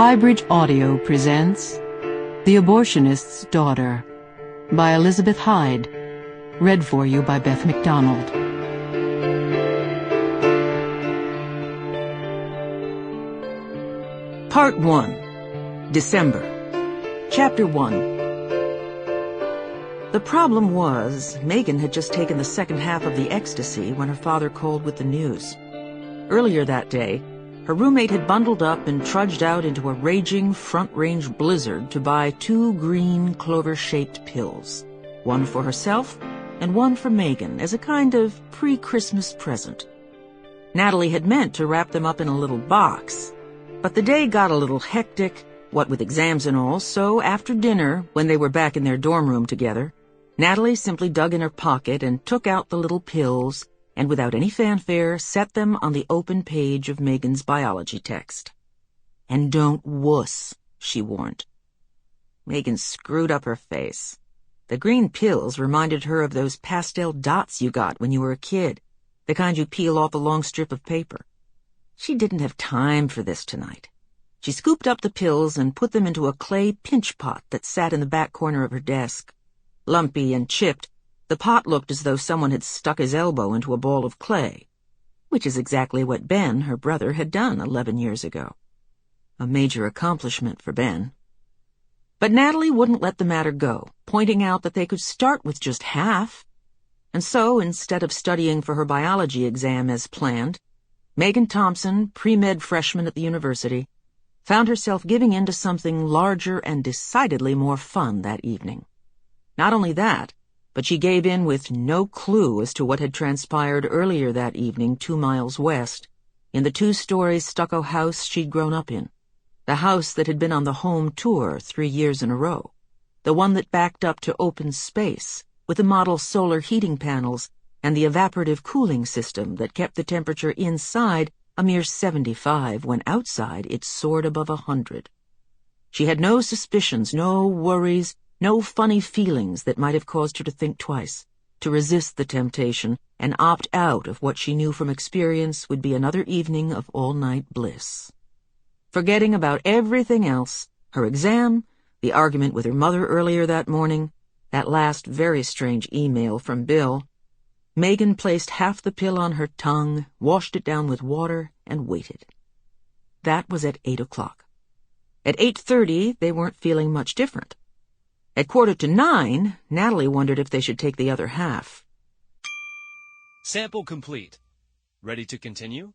Highbridge Audio presents The Abortionist's Daughter by Elisabeth Hyde, read for you by Beth McDonald. Part 1. December. Chapter 1. The problem was, Megan had just taken the second half of the ecstasy when her father called with the news. Earlier that day, her roommate had bundled up and trudged out into a raging front-range blizzard to buy 2 green clover-shaped pills, one for herself and one for Megan as a kind of pre-Christmas present. Natalie had meant to wrap them up in a little box, but the day got a little hectic, what with exams and all, so after dinner, when they were back in their dorm room together, Natalie simply dug in her pocket and took out the little pills and without any fanfare set them on the open page of Megan's biology text. "And don't wuss," she warned. Megan screwed up her face. The green pills reminded her of those pastel dots you got when you were a kid, the kind you peel off a long strip of paper. She didn't have time for this tonight. She scooped up the pills and put them into a clay pinch pot that sat in the back corner of her desk. Lumpy and chipped, the pot looked as though someone had stuck his elbow into a ball of clay, which is exactly what Ben, her brother, had done 11 years ago. A major accomplishment for Ben. But Natalie wouldn't let the matter go, pointing out that they could start with just half. And so, instead of studying for her biology exam as planned, Megan Thompson, pre-med freshman at the university, found herself giving in to something larger and decidedly more fun that evening. Not only that, but she gave in with no clue as to what had transpired earlier that evening 2 miles west, in the 2-story stucco house she'd grown up in, the house that had been on the home tour 3 years in a row, the one that backed up to open space, with the model solar heating panels and the evaporative cooling system that kept the temperature inside a mere 75 when outside it soared above 100. She had no suspicions, no worries, no funny feelings that might have caused her to think twice, to resist the temptation and opt out of what she knew from experience would be another evening of all-night bliss. Forgetting about everything else, her exam, the argument with her mother earlier that morning, that last very strange email from Bill, Megan placed half the pill on her tongue, washed it down with water, and waited. That was at 8 o'clock. At 8:30, they weren't feeling much different. At 8:45, Natalie wondered if they should take the other half. Sample complete. Ready to continue?